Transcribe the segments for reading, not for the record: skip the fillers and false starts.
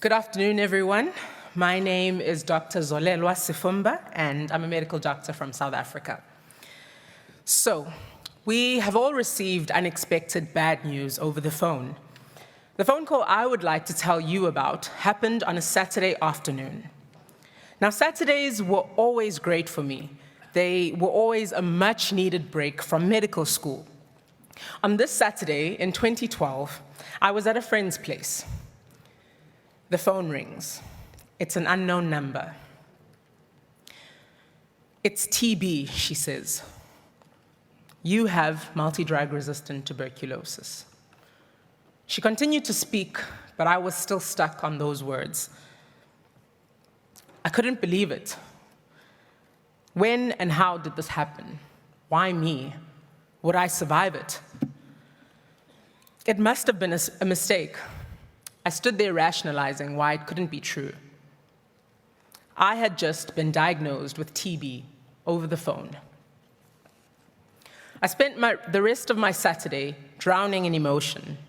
Good afternoon, everyone. My name is Dr. Zolelwa Sifumba, and I'm a medical doctor from South Africa. So, we have all received unexpected bad news over the phone. The phone call I would like to tell you about happened on a Saturday afternoon. Now, Saturdays were always great for me. They were always a much-needed break from medical school. On this Saturday in 2012, I was at a friend's place. The phone rings. It's an unknown number. "It's TB," she says. "You have multidrug-resistant tuberculosis." She continued to speak, but I was still stuck on those words. I couldn't believe it. When and how did this happen? Why me? Would I survive it? It must have been a mistake. I stood there rationalizing why it couldn't be true. I had just been diagnosed with TB over the phone. I spent the rest of my Saturday drowning in emotion.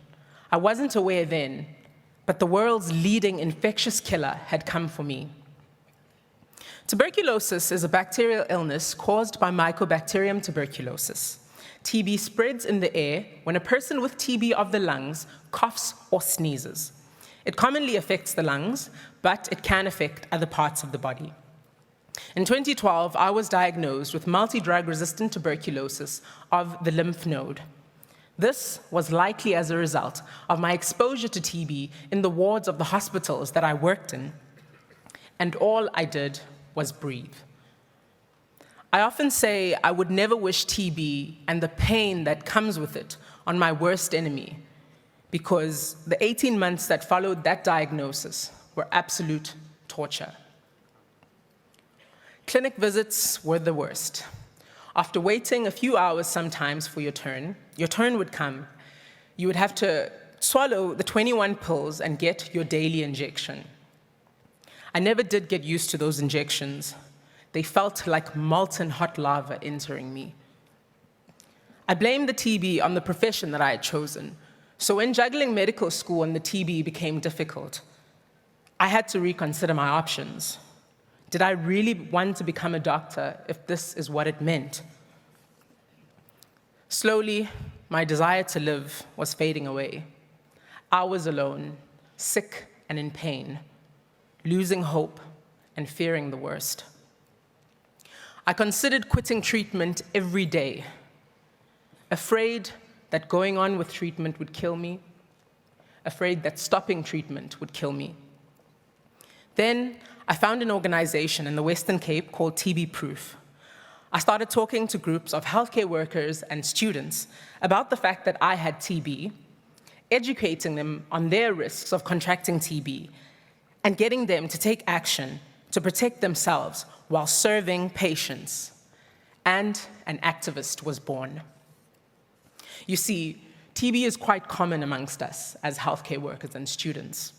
I wasn't aware then, but the world's leading infectious killer had come for me. Tuberculosis is a bacterial illness caused by Mycobacterium tuberculosis. TB spreads in the air when a person with TB of the lungs coughs or sneezes. It commonly affects the lungs, but it can affect other parts of the body. In 2012, I was diagnosed with multidrug-resistant tuberculosis of the lymph node. This was likely as a result of my exposure to TB in the wards of the hospitals that I worked in, and all I did was breathe. I often say I would never wish TB and the pain that comes with it on my worst enemy, because the 18 months that followed that diagnosis were absolute torture. Clinic visits were the worst. After waiting a few hours sometimes for your turn would come. You would have to swallow the 21 pills and get your daily injection. I never did get used to those injections. They felt like molten hot lava entering me. I blamed the TB on the profession that I had chosen. So when juggling medical school and the TB became difficult, I had to reconsider my options. Did I really want to become a doctor if this is what it meant? Slowly, my desire to live was fading away. I was alone, sick and in pain, losing hope and fearing the worst. I considered quitting treatment every day, afraid that going on with treatment would kill me, afraid that stopping treatment would kill me. Then I found an organization in the Western Cape called TB Proof. I started talking to groups of healthcare workers and students about the fact that I had TB, educating them on their risks of contracting TB, and getting them to take action to protect themselves while serving patients. And an activist was born. You see, TB is quite common amongst us as healthcare workers and students.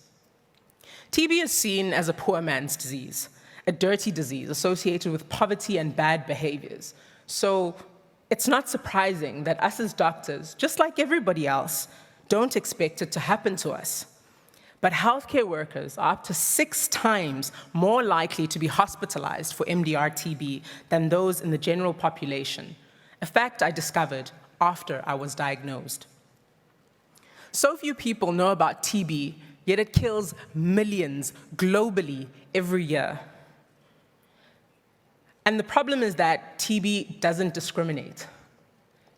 TB is seen as a poor man's disease, a dirty disease associated with poverty and bad behaviors. So it's not surprising that us as doctors, just like everybody else, don't expect it to happen to us. But healthcare workers are up to 6 times more likely to be hospitalized for MDR-TB than those in the general population, a fact I discovered after I was diagnosed. So few people know about TB, yet it kills millions globally every year. And the problem is that TB doesn't discriminate.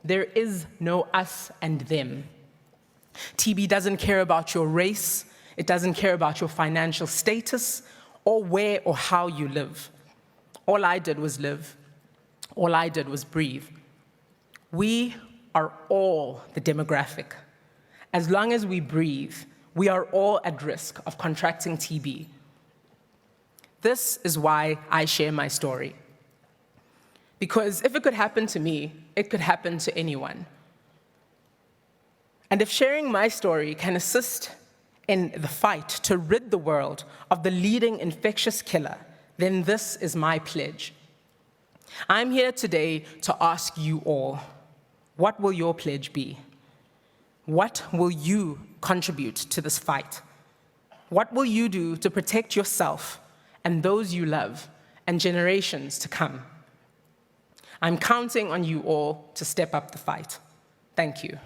There is no us and them. TB doesn't care about your race, it doesn't care about your financial status, or where or how you live. All I did was live. All I did was breathe. We are all the demographic. As long as we breathe, we are all at risk of contracting TB. This is why I share my story. Because if it could happen to me, it could happen to anyone. And if sharing my story can assist in the fight to rid the world of the leading infectious killer, then this is my pledge. I'm here today to ask you all, what will your pledge be? What will you contribute to this fight? What will you do to protect yourself and those you love and generations to come? I'm counting on you all to step up the fight. Thank you.